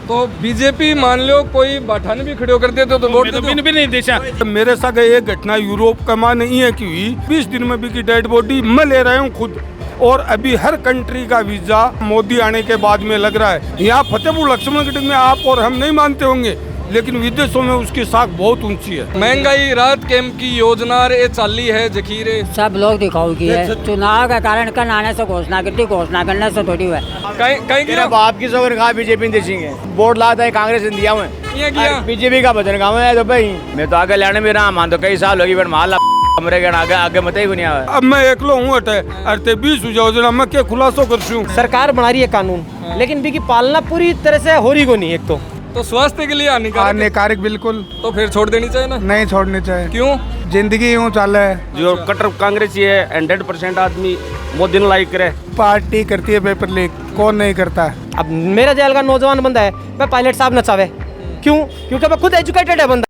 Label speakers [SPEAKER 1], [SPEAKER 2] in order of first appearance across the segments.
[SPEAKER 1] तो बीजेपी मान लो कोई बाठान भी खड़े कर देते तो वोट
[SPEAKER 2] भी नहीं देशा।
[SPEAKER 3] मेरे साथ एक घटना यूरोप का मां नहीं है कि हुई 20 दिन में बिकी डेड बॉडी मैं ले रहा हूँ खुद। और अभी हर कंट्री का वीजा मोदी आने के बाद में लग रहा है। यहाँ फतेहपुर लक्ष्मणगढ़ में आप और हम नहीं मानते होंगे, लेकिन विदेशों में उसकी साख बहुत ऊंची है।
[SPEAKER 1] महंगाई राहत कैंप की योजना ये चाली है जखीरे
[SPEAKER 4] सब लोग दिखाओ की है। चुनाव का कारण कल आने से घोषणा करती, घोषणा करने से थोड़ी हुआ
[SPEAKER 1] कहीं
[SPEAKER 5] मेरा बाप की सौगन कहा बीजेपी देखेंगे वोट लाता है कांग्रेस ने दिया हुआ बीजेपी का बचन गाँव है। तो भाई मैं तो आगे लेने में रहा मान तो कई साल होगी पर माल आगे आगे मत ही नहीं आया।
[SPEAKER 3] अब मैं एकलो हूँ अटे 20 योजना मैं क्या खुलासो कर
[SPEAKER 6] सरकार बना रही है कानून, लेकिन भी की पालना पूरी तरह से हो रही को नहीं। एक
[SPEAKER 1] तो स्वास्थ्य के लिए
[SPEAKER 3] हानिकारक बिल्कुल,
[SPEAKER 1] तो फिर छोड़ देनी चाहिए ना।
[SPEAKER 3] नहीं छोड़नी चाहिए।
[SPEAKER 1] क्यों?
[SPEAKER 3] जिंदगी यूँ चल है।
[SPEAKER 5] जो कट्टर कांग्रेस है 100% आदमी मोदी ने लाइक करे।
[SPEAKER 3] पार्टी करती है पेपर लीक, कौन नहीं करता है।
[SPEAKER 6] अब मेरा जेल का नौजवान बंदा है, मैं पायलट साहब नचावे क्यों? क्योंकि मैं खुद एजुकेटेड है बंदा।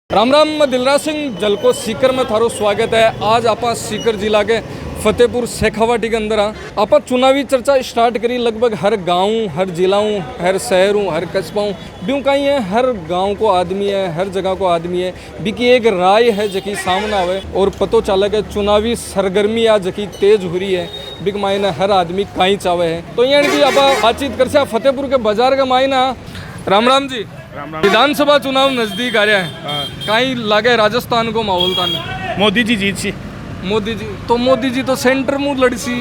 [SPEAKER 1] राम राम, मैं दिलराज सिंह जलको सीकर में थारो स्वागत है। आज आप सीकर जिला के फतेहपुर शेखावाटी के अंदर आप चुनावी चर्चा स्टार्ट करी। लगभग हर गांव, हर जिलाओं, हर शहरों, हर कस्बाओं ब्यों कहीं है, हर गांव को आदमी है, हर जगह को आदमी है। बिकी एक राय है जकी सामने आवे और पतो चला के चुनावी सरगर्मी आज जकी तेज हो रही है। बिक मायने हर आदमी कहीं चावे है। तो यानी कि आप बातचीत कर फतेहपुर के बाजार का मायना। राम राम जी, विधानसभा चुनाव नजदीक आ रहा है, कहीं लागे राजस्थान को माहौल था।
[SPEAKER 2] मोदी जी जीत सी।
[SPEAKER 1] मोदी जी तो सेंटर में लड़सी।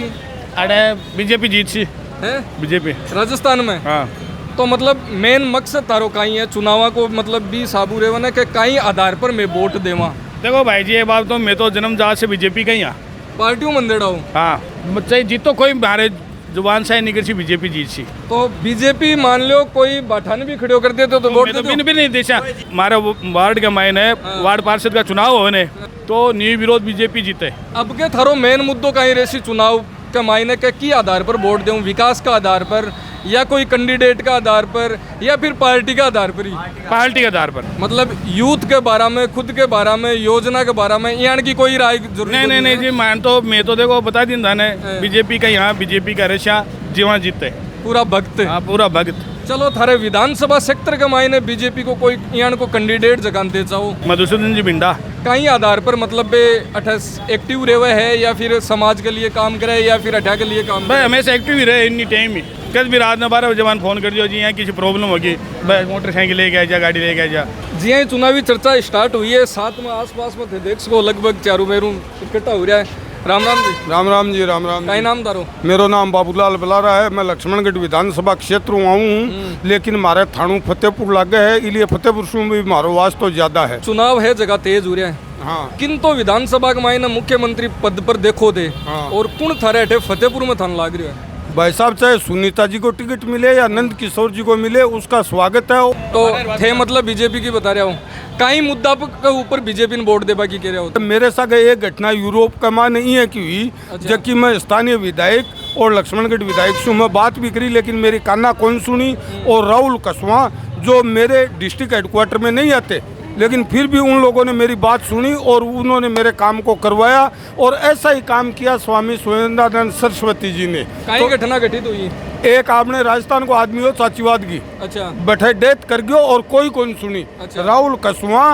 [SPEAKER 2] अरे बीजेपी जीत सी
[SPEAKER 1] है
[SPEAKER 2] बीजेपी
[SPEAKER 1] राजस्थान में।
[SPEAKER 2] हाँ।
[SPEAKER 1] तो मतलब मेन मकसद तारो कहीं है चुनाव को, मतलब भी साबू रेवन के कहीं आधार पर मैं वोट देवा।
[SPEAKER 2] देखो भाई जी, ये बात तो मैं तो जन्म जात से बीजेपी का ही हाँ।
[SPEAKER 1] पार्टियों मंदेड़ा हूँ।
[SPEAKER 2] हाँ, चाहे जीत तो कोई हमारे जुबान से निकल सी बीजेपी जीत सी।
[SPEAKER 1] तो बीजेपी मान लो कोई बाठान भी खड़े कर देते तो वोट
[SPEAKER 2] भी नहीं देशा। हमारे वार्ड का मायने वार्ड पार्षद का चुनाव होने तो निर्विरोध बीजेपी जीते।
[SPEAKER 1] अब के थारो मेन मुद्दों कहीं रेसी चुनाव के मायने के की आधार पर वोट दूं? विकास का आधार पर या कोई कैंडिडेट का आधार पर या फिर पार्टी का आधार पर ही?
[SPEAKER 2] पार्टी के आधार पर।
[SPEAKER 1] मतलब यूथ के बारे में, खुद के बारे में, योजना के बारे में यानी कि कोई राय जरूरी
[SPEAKER 2] नहीं जी, मैं तो देखो बता दी थाने बीजेपी का यहाँ बीजेपी का रेशा जीवा जीते
[SPEAKER 1] पूरा भक्त।
[SPEAKER 2] हाँ, पूरा भक्त।
[SPEAKER 1] चलो थारे विधानसभा सेक्टर के मायने बीजेपी को कोई यहाँ को कैंडिडेट जगाते चाहो?
[SPEAKER 2] मधुसूदन जी बिंडा।
[SPEAKER 1] कहीं आधार पर मतलब एक्टिव रहे है या फिर समाज के लिए काम करे या फिर अठा के लिए काम करे?
[SPEAKER 2] हमेशा एक्टिव ही रहे इन टाइम ही। कल भी रात में 12 बजे फोन कर दियो जी यहाँ किसी प्रॉब्लम होगी, बस मोटरसाइकिल लेके आ जा, गाड़ी लेके आ जा।
[SPEAKER 1] जी हाँ, चुनावी चर्चा स्टार्ट हुई है, साथ में आसपास में थे देख सको लगभग चारों मेरू इकट्ठा हो रहा है। राम राम जी।
[SPEAKER 3] राम राम जी, राम राम।
[SPEAKER 1] कई नाम तारो?
[SPEAKER 3] मेरा नाम बाबूलाल बलारा है। मैं लक्ष्मणगढ़ विधानसभा क्षेत्र हूँ, लेकिन हमारे थानू फतेहपुर लागे है, इसलिए फतेहपुर से भी हमारो वास तो ज्यादा है।
[SPEAKER 1] चुनाव है, जगह तेज हो रहा है।
[SPEAKER 3] हाँ।
[SPEAKER 1] किन तो विधानसभा के मायने मुख्यमंत्री पद पर देखो दे।
[SPEAKER 3] हाँ।
[SPEAKER 1] और कुण थारे अठे फतेहपुर में थान लाग रहा है?
[SPEAKER 3] भाई साहब, चाहे सुनीता जी को टिकट मिले या नंद किशोर जी को मिले, उसका स्वागत है।
[SPEAKER 1] तो थे मतलब बीजेपी की बता रहा हूँ, कई मुद्दा के ऊपर बीजेपी ने वोट देवा की कह रहा हो?
[SPEAKER 3] मेरे साथ एक घटना यूरोप का मां नहीं है कि हुई। जबकि मैं स्थानीय विधायक और लक्ष्मणगढ़ विधायक से मैं बात भी करी, लेकिन मेरी कान्ना कौन सुनी। और राहुल कसवा जो मेरे डिस्ट्रिक्ट हेडक्वार्टर में नहीं आते, लेकिन फिर भी उन लोगों ने मेरी बात सुनी और उन्होंने मेरे काम को करवाया। और ऐसा ही काम किया स्वामी सुरेंद्रानंद सरस्वती जी ने।
[SPEAKER 1] कई घटना घटित हुई?
[SPEAKER 3] एक आपने राजस्थान को आदमी हो चाचीवाद की,
[SPEAKER 1] अच्छा,
[SPEAKER 3] बैठे डेथ कर गयो और कोई कौन सुनी।
[SPEAKER 1] अच्छा।
[SPEAKER 3] राहुल कसवा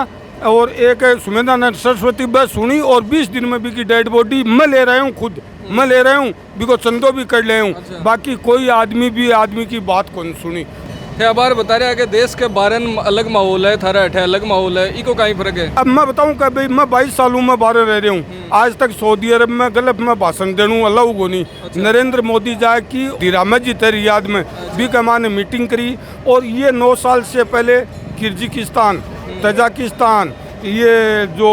[SPEAKER 3] और एक सुमेंद्रानंद सरस्वती बस सुनी और 20 दिन में बिकी डेड बॉडी मैं ले रहा हूँ खुद। मैं ले रहा हूँ, बिको चंदो भी कर ले हूँ।
[SPEAKER 1] अच्छा।
[SPEAKER 3] बाकी कोई आदमी की बात कौन सुनी।
[SPEAKER 1] बार बता रहा है कि देश के बारे में अलग माहौल है, थारा अठे अलग माहौल है, इको कहीं फर्क है?
[SPEAKER 3] अब मैं बताऊं कि भाई मैं 22 सालों में बाहर रह रहा हूँ। आज तक सऊदी अरब में गलत में भाषण देनू अल्लाह को नहीं। नरेंद्र मोदी जाए की धीरामत जी तेरी याद में भी कमा ने मीटिंग करी। और ये 9 साल से पहले किर्गिस्तान, तजाकिस्तान, ये जो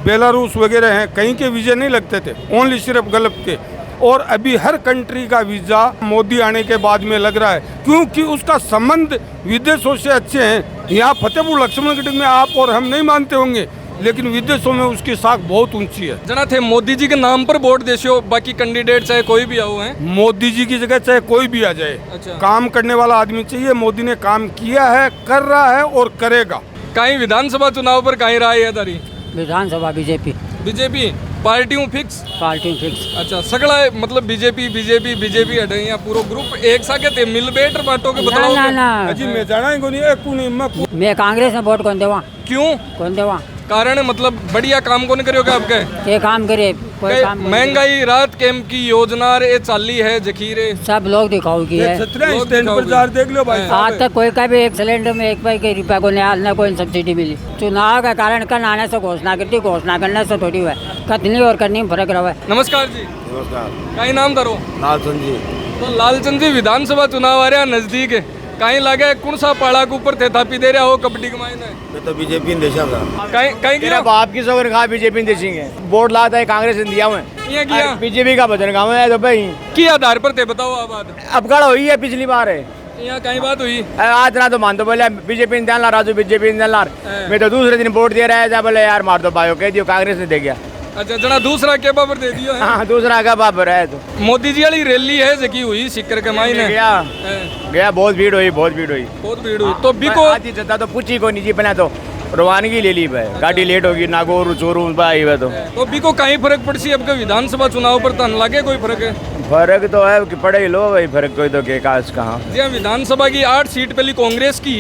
[SPEAKER 3] बेलारूस वगैरह हैं, कहीं के वीजे नहीं लगते थे, ओनली सिर्फ गलत के। और अभी हर कंट्री का वीजा मोदी आने के बाद में लग रहा है, क्योंकि उसका संबंध विदेशों से अच्छे हैं। यहाँ फतेहपुर लक्ष्मणगढ़ में आप और हम नहीं मानते होंगे, लेकिन विदेशों में उसकी साख बहुत ऊंची है।
[SPEAKER 1] जना थे मोदी जी के नाम पर वोट देशो, बाकी कैंडिडेट चाहे कोई भी आओ है,
[SPEAKER 3] मोदी जी की जगह चाहे कोई भी आ जाए।
[SPEAKER 1] अच्छा।
[SPEAKER 3] काम करने वाला आदमी चाहिए। मोदी ने काम किया है, कर रहा है और करेगा।
[SPEAKER 1] कहीं विधानसभा चुनाव पर कहीं राय है तारी?
[SPEAKER 4] विधानसभा बीजेपी।
[SPEAKER 1] बीजेपी पार्टियों फिक्स।
[SPEAKER 4] Party fix.
[SPEAKER 1] अच्छा सगड़ा है, मतलब बीजेपी हटे या पूरा ग्रुप एक सा कहते मिल बैठ बाटो के
[SPEAKER 4] ना
[SPEAKER 1] बताओ
[SPEAKER 4] ना ना
[SPEAKER 3] अजी मैं जाना ही को नहीं एक को नहीं मैं
[SPEAKER 4] मैं कांग्रेस में वोट कौन देवा
[SPEAKER 1] क्यों
[SPEAKER 4] कौन देवा
[SPEAKER 1] कारण है, मतलब बढ़िया काम कौन करियोगे आपके
[SPEAKER 4] ये काम करे कोई काम कौन
[SPEAKER 1] महंगाई रात कैंप की योजना रे चाली है जखीरे
[SPEAKER 4] करे। सब लोग दिखाओ की है।
[SPEAKER 3] छतरा स्टैंड पर जार देख लो भाई
[SPEAKER 4] आज तक कोई का भी एक सिलेंडर में एक रुपये को ना कोई सब्सिडी मिली। चुनाव का कारण कल आने से घोषणा करती, घोषणा करने से थोड़ी हुआ कतनी और करनी में फर्क रहा है।
[SPEAKER 1] नमस्कार जी।
[SPEAKER 3] नमस्कार
[SPEAKER 1] कहीं नाम धरो
[SPEAKER 3] लालचंद जी
[SPEAKER 1] तो लालचंद जी विधानसभा चुनाव आ रहा नजदीक है, कहीं लगे कौन सा पाड़ा के ऊपर थे थापी दे रहा हो कबड्डी के मायने
[SPEAKER 3] मैं तो बीजेपी ने देशा था
[SPEAKER 1] कहीं
[SPEAKER 5] मेरा बाप की सौगन खा बीजेपी ने देखेंगे वोट लाता है कांग्रेस ने दिया हुआ
[SPEAKER 1] ये किया
[SPEAKER 5] बीजेपी का भजन गाँव है तो भाई
[SPEAKER 1] की आधार पर थे बताओ आप बात
[SPEAKER 5] अब गढ़ हुई है पिछली बार है
[SPEAKER 1] यहाँ कहीं बात हुई
[SPEAKER 5] आज ना तो मान दो बोले बीजेपी ने ला राजू बीजेपी ने ला मैं तो दूसरे दिन वोट दे रहा है बोले यार मार दो भाई कह दियो कांग्रेस ने दे गया।
[SPEAKER 1] अच्छा जना दूसरा के बाबर दे दियो है।
[SPEAKER 5] हाँ दूसरा का बाबर है तो
[SPEAKER 1] मोदी जी वाली रैली है जकी हुई सिक्कर के मायने
[SPEAKER 5] गया बहुत भीड़ हुई
[SPEAKER 1] बहुत भीड़ हुई तो बिको
[SPEAKER 5] आधी जनता तो पूछी को नहीं जी पहले तो रवानगी ले ली भाई गाड़ी लेट होगी नागौर चोरू आई हुआ तो
[SPEAKER 1] बिको कहीं फर्क पड़सी अब के विधानसभा चुनाव पर तन लगे कोई फर्क है
[SPEAKER 5] फर्क तो है कि पड़े ही लो भाई फर्क कोई तो के काश कहाँ
[SPEAKER 1] जी हाँ, विधानसभा की 8 सीट पहली कांग्रेस की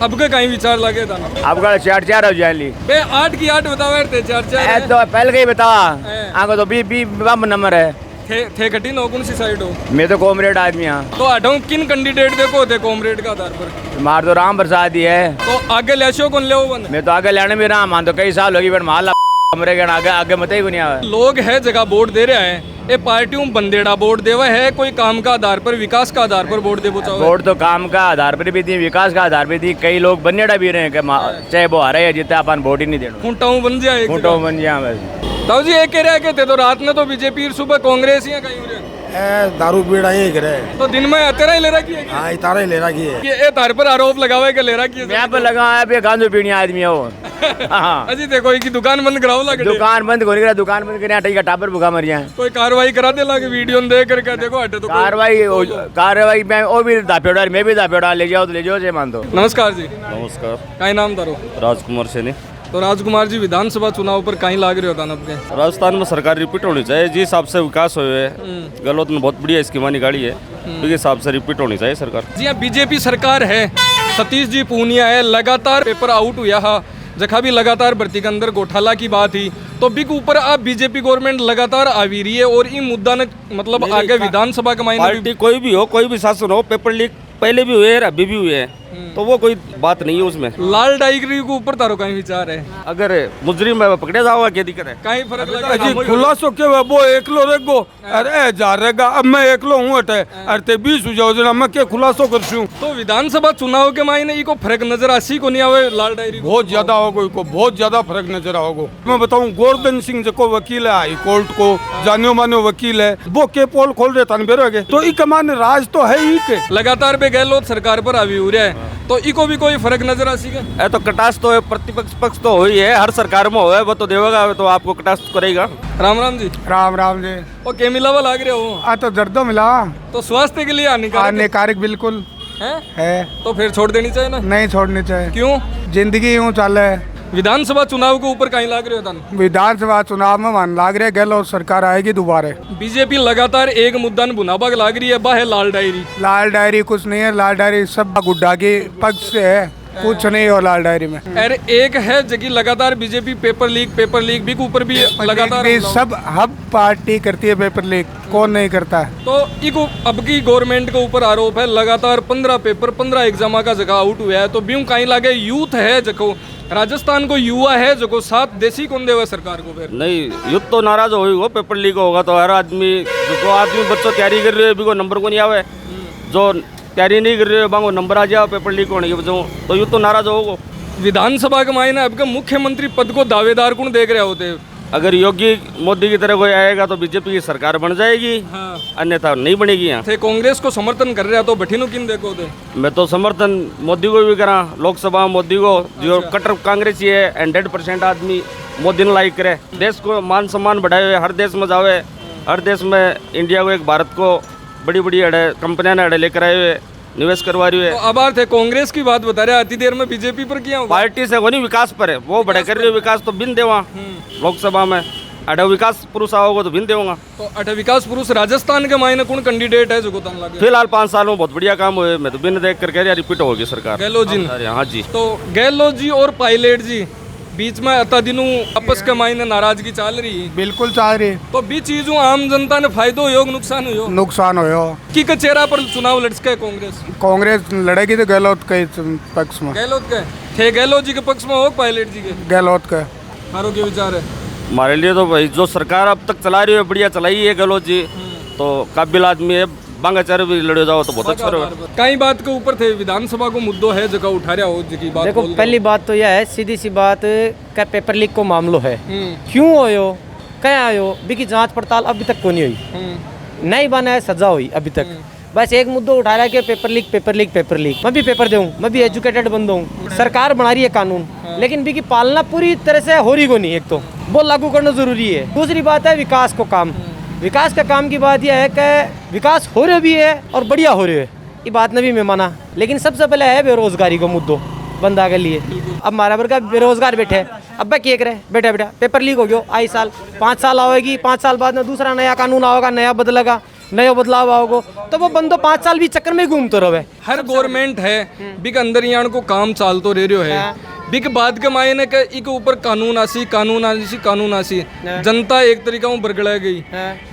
[SPEAKER 1] अब के कहीं विचार लगे था
[SPEAKER 5] अब का 4 हो जाए ली
[SPEAKER 1] बे 8 की 8 बताओ थे 4
[SPEAKER 5] तो पहले का ही बतावा आगे तो बी नंबर है
[SPEAKER 1] थे कठिन हो कौन सी साइड हो
[SPEAKER 5] मैं तो कॉमरेड आदमी हाँ
[SPEAKER 1] तो हटाऊं किन कैंडिडेट देखो थे कॉमरेड का आधार पर
[SPEAKER 5] मार तो राम प्रसाद ही है
[SPEAKER 1] तो आगे लेशो कौन ले बन
[SPEAKER 5] मैं तो आगे लेने में रहा मान तो कई साल होगी पर माल कमरे आगे आगे मत ही को नहीं आवे
[SPEAKER 1] लोग है जगह वोट दे रहे हैं ये पार्टियों बंदेड़ा वोट देवा है कोई काम का आधार पर विकास का आधार पर वोट दे
[SPEAKER 5] वोट तो काम का आधार पर भी थी विकास का आधार पर थी कई लोग बंदेड़ा भी रहे हैं चाहे वो आ रहे हैं जितना अपन वोट ही नहीं देना
[SPEAKER 1] खूंटाऊ बन जाए
[SPEAKER 5] खूंटाऊ बन जाए बस
[SPEAKER 1] ताऊ जी एक कह रहे कहते तो रात में तो बीजेपी सुबह कांग्रेस या कहीं हो
[SPEAKER 3] दारू पीड़ा ही करे
[SPEAKER 1] तो दिन में तेरा ही ले रखी है
[SPEAKER 3] हाँ इतारा ही ले रखी है
[SPEAKER 1] ये तार पर आरोप लगावे के ले रखी है
[SPEAKER 5] मैं पर लगा है गांजो पीने आदमी है वो
[SPEAKER 1] अजी देखो की दुकान बंद कराओ लगे
[SPEAKER 5] दुकान बंद करो दुकान बंद करे ठीक है टापर भूखा मर जाए कोई
[SPEAKER 1] कार्रवाई करा दे लगे वीडियो में देख करके देखो हटे तो
[SPEAKER 5] कार्रवाई में वो भी दापेड़ा मैं भी दापेड़ा ले जाओ तो ले जाओ मान दो।
[SPEAKER 1] नमस्कार जी।
[SPEAKER 7] नमस्कार।
[SPEAKER 1] का नाम तारो?
[SPEAKER 7] राजकुमार सैनी।
[SPEAKER 1] तो राजकुमार जी विधानसभा चुनाव पर कहीं लाग रहे होता आपके
[SPEAKER 7] राजस्थान में सरकार रिपीट होनी चाहिए जिस हिसाब से विकास हुए गलत में बहुत बढ़िया स्कीमा निकाली है तो हिसाब से रिपीट होनी चाहिए सरकार।
[SPEAKER 1] जी हाँ बीजेपी सरकार है, सतीश जी पूनिया है, लगातार पेपर आउट हुआ जखा भी लगातार भर्ती के अंदर घोटाला की बात ही तो बिक ऊपर अब बीजेपी गवर्नमेंट लगातार आ रही है और इन मुद्दा ने मतलब आगे विधानसभा का मायने
[SPEAKER 7] कोई भी हो कोई भी शासन हो पेपर लीक पहले भी हुए अभी भी हुए हैं तो वो कोई बात नहीं है उसमें।
[SPEAKER 1] लाल डायरी के ऊपर तारो कहीं विचार है
[SPEAKER 7] अगर मुजरिम पकड़े जाओगे क्या दिक्कत है
[SPEAKER 1] कहीं फर्क लगा
[SPEAKER 3] खुलासो के वो एकलो रेगो अरे जा रहेगा अब मैं एकलो हूँ अटे अरे 20 हो जाओ जना मैं क्या खुलासो करसूं
[SPEAKER 1] तो विधानसभा चुनाव के मायने इको फर्क नजर आसी को नहीं आवे लाल डायरी
[SPEAKER 3] बहुत ज्यादा होगो इको बहुत ज्यादा फर्क नजर आओगे। मैं बताऊं गोवर्धन सिंह जो वकील है हाई कोर्ट को जानियो मानो वकील है वो के पोल खोल रहे था बेरोगे तो इक मान राज तो है ही के
[SPEAKER 1] लगातार पे गहलोत सरकार पर आवी हो रहा है तो इको भी कोई फर्क नजर आ सीगा
[SPEAKER 7] तो कटास तो है प्रतिपक्ष पक्ष तो हुई है हर सरकार में हो वो तो देगा तो आपको कटास करेगा।
[SPEAKER 1] राम राम जी।
[SPEAKER 3] राम जी।
[SPEAKER 1] और के मिलावा लाग रहे हो
[SPEAKER 3] आ तो दर्दो मिला
[SPEAKER 1] तो स्वास्थ्य के लिए
[SPEAKER 3] हानिकारक बिल्कुल है
[SPEAKER 1] तो फिर छोड़ देनी चाहिए ना?
[SPEAKER 3] नहीं छोड़नी चाहिए।
[SPEAKER 1] क्यों?
[SPEAKER 3] जिंदगी यूँ चल है।
[SPEAKER 1] विधानसभा चुनाव के ऊपर कहीं लाग रहे हो
[SPEAKER 3] विधानसभा चुनाव में मन लाग रहे गहलोत सरकार आएगी दोबारा।
[SPEAKER 1] बीजेपी लगातार एक मुद्दा बुनाबाग लाग रही है बाहे लाल डायरी
[SPEAKER 3] कुछ नहीं है लाल डायरी सब गुड्डा के पक्ष से है कुछ नहीं हो लाल डायरी में।
[SPEAKER 1] अरे एक है जगह लगातार बीजेपी पेपर लीक भी ऊपर भी लगातार
[SPEAKER 3] सब हब पार्टी करती है पेपर लीक कौन नहीं करता है
[SPEAKER 1] तो इको अब की गवर्नमेंट के ऊपर आरोप है लगातार 15 पेपर 15 एग्जाम का जगह आउट हुआ है तो ब्यूं कहीं लागे यूथ है जो राजस्थान को युवा है जो साथ देसी कौन देवा सरकार को फिर
[SPEAKER 7] नहीं युद्ध तो नाराज हो पेपर लीक होगा तो हर आदमी बच्चों तैयारी कर रहे हो नंबर को नहीं आवे जो तैयारी नहीं कर रहे हो बांगो नंबर आ जाओ पेपर लीक होने के बच्चों तो युद्ध तो नाराज होगा।
[SPEAKER 1] विधानसभा के मायने अब मुख्यमंत्री पद को दावेदार कौन देख रहे होते
[SPEAKER 7] अगर योगी मोदी की तरह कोई आएगा तो बीजेपी की सरकार बन जाएगी अन्यथा नहीं बनेगी। यहाँ
[SPEAKER 1] थे कांग्रेस को समर्थन कर रहा तो बठिनो किन देखो थे
[SPEAKER 7] मैं तो समर्थन मोदी को भी करा लोकसभा मोदी को जो कट्टर कांग्रेसी है 100% आदमी मोदी ने लाइक करे देश को मान सम्मान बढ़ाए हुए हर देश में जावे हर देश में इंडिया को एक भारत को बड़ी बड़ी कंपनियां ने लेकर आए हुए निवेश करवा रही है।
[SPEAKER 1] तो अब थे कांग्रेस की बात बता रहे आती देर में बीजेपी पर किया
[SPEAKER 7] पार्टी से वो नहीं विकास पर है वो बड़े कर रही है विकास तो बिन देवा लोकसभा में अरे विकास पुरुष आओगे तो भिन्न देऊंगा।
[SPEAKER 1] तो अठ विकास पुरुष राजस्थान के मायने कौन कैंडिडेट है जो को तन लगे?
[SPEAKER 7] फिलहाल 5 साल में बहुत बढ़िया काम हुए, मैं तो बिन देख कर कह रहा रिपीट होगी सरकार।
[SPEAKER 1] गहलोत जी।
[SPEAKER 7] हाँ जी।
[SPEAKER 1] तो गहलोत जी और पायलट जी बीच में अता दिनों आपस के मायने नाराजगी चल रही है।
[SPEAKER 3] बिल्कुल चाह रही
[SPEAKER 1] तो बी चीज आम जनता ने फायदो हो नुकसान हो
[SPEAKER 3] नुकसान हो
[SPEAKER 1] की के चेहरा पर चुनाव लड़ सके कांग्रेस?
[SPEAKER 3] कांग्रेस लड़ेगी तो गहलोत के पक्ष में।
[SPEAKER 1] गहलोत के थे गहलोत जी के पक्ष में हो पायलट जी के?
[SPEAKER 3] गहलोत के।
[SPEAKER 1] मारो के विचार है?
[SPEAKER 7] हमारे लिए तो भाई जो सरकार अब तक चला रही है बढ़िया चलाई है गहलोत जी, तो काबिल आदमी है। बांगाचार भी लड़े जाओ तो बहुत अच्छा रहे।
[SPEAKER 1] कई बात के ऊपर थे विधानसभा को मुद्दों है जगह उठा रहा हो जी की बात।
[SPEAKER 6] देखो पहली बात तो यह है, सीधी सी बात का पेपर लीक को मामलो है। क्यों होयो क्या आयो बी की जांच पड़ताल अभी तक को नहीं हुई, नहीं बना है सजा हुई अभी तक। बस एक मुद्दा उठा रहा है कि paper leak paper leak paper leak. मैं भी पेपर दूँ, मैं भी एजुकेटेड बंदा हूँ। सरकार बना रही है कानून, लेकिन बी की पालना पूरी तरह से हो रही को नहीं। एक तो वो लागू करना जरूरी है। दूसरी बात है विकास को काम। विकास का काम की बात यह है कि विकास हो रहा भी है और बढ़िया हो रहा है, ये बात ने भी मैं माना। लेकिन सबसे पहले है बेरोजगारी को मुद्दों बंदा के लिए। अब हमारा वर्ग बेरोजगार बैठे, अब क्या करे बेटा बेटा पेपर लीक हो गया आई साल 5 साल आएगी, 5 साल बाद में दूसरा नया कानून आओगा, नया बदलेगा, नया बदलाव आओगे, तो वो बंदो 5 साल भी चक्कर में घूमते रहे।
[SPEAKER 1] हर गवर्नमेंट है बिक अंदर यान को काम चालतो रह रहो है। बिक बाद के मायने के इक ऊपर कानून आसी जनता एक तरीका में बरगड़ा गई।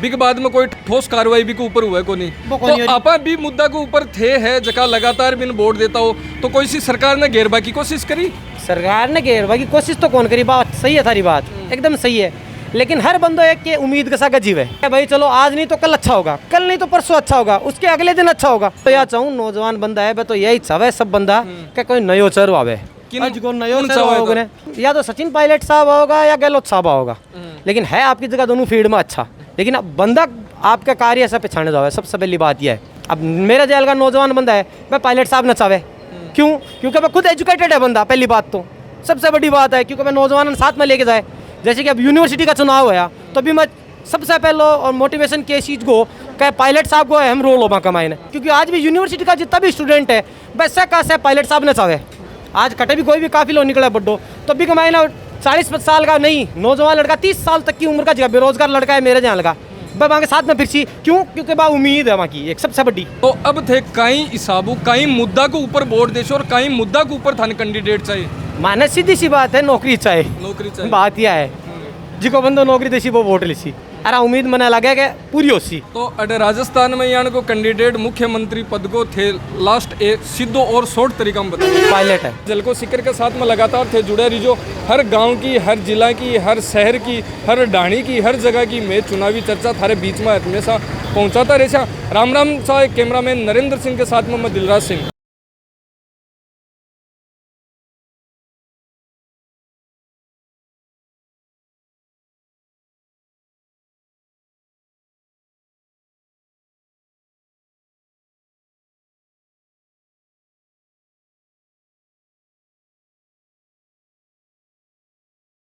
[SPEAKER 1] बिक बाद में कोई ठोस कार्रवाई भी के ऊपर हुआ को नहीं। तो आपा भी मुद्दा के ऊपर थे है जगह लगातार बिन वोट देता हो तो कोई सी सरकार ने घेरबा की कोशिश करी?
[SPEAKER 6] सरकार ने घेरबा की कोशिश तो कौन करी? बात सही है, थारी बात एकदम सही है। लेकिन हर बंदो एक के उम्मीद के साथ जीव है भाई, चलो आज नहीं तो कल अच्छा होगा, कल नहीं तो परसों अच्छा होगा, उसके अगले दिन अच्छा होगा। तो यह चाहूँ नौजवान बंदा है तो यही चाहे सब बंदा क्या कोई नयो चर आवे। या तो सचिन पायलट साहब होगा या गहलोत साहब होगा, लेकिन है आपकी जगह दोनों फील्ड में अच्छा। लेकिन अब बंदा आपका कार्य ऐसा पहचाने जाओ, सबसे पहली बात यह है। अब मेरा जेल का नौजवान बंदा है, मैं पायलट साहब न चाहे। क्यों? क्योंकि मैं खुद एजुकेटेड है बंदा, पहली बात तो सबसे बड़ी बात है। क्योंकि मैं नौजवान साथ में लेके जाए, जैसे कि अब यूनिवर्सिटी का चुनाव होया तो भी मैं सबसे पहले और मोटिवेशन के चीज़ को क्या पायलट साहब को अहम रोल होगा कमाने। क्योंकि आज भी यूनिवर्सिटी का जितना भी स्टूडेंट है वैसे का से पायलट साहब ने चाहे। आज कटे भी कोई भी काफी लोग निकला बड्डो तो भी कमाए ना 40 साल का नहीं, नौजवान लड़का 30 साल तक की उम्र का जगह बेरोजगार लड़का है मेरे जहाँ लगा वह वहाँ के साथ में फिर सी। क्यों? क्योंकि वहाँ उम्मीद है वहाँ की एक सबसे बड़ी।
[SPEAKER 1] तो अब थे कई हिसाबों कई मुद्दा के ऊपर वोट देशो और कई मुद्दा के ऊपर थाने कैंडिडेट चाहिए।
[SPEAKER 6] माने सीधी सी बात है, नौकरी चाहिए। बात यह है जिको बंदो नौकरी देसी वो वोट लेसी, अरे उम्मीद मना लगे कि पूरी होसी। तो
[SPEAKER 1] अरे राजस्थान में यान को कैंडिडेट मुख्यमंत्री पद को थे लास्ट एक सीधो और शॉर्ट तरीका में बताइए।
[SPEAKER 6] पायलट है।
[SPEAKER 1] जलको सीकर के साथ में लगातार थे जुड़े रही, जो हर गांव की, हर जिला की, हर शहर की, हर ढाणी की, हर जगह की मैं चुनावी चर्चा थारे बीच में हमेशा पहुंचाता रहे। राम राम सा कैमरामैन नरेंद्र सिंह के साथ में मैं दिलराज सिंह।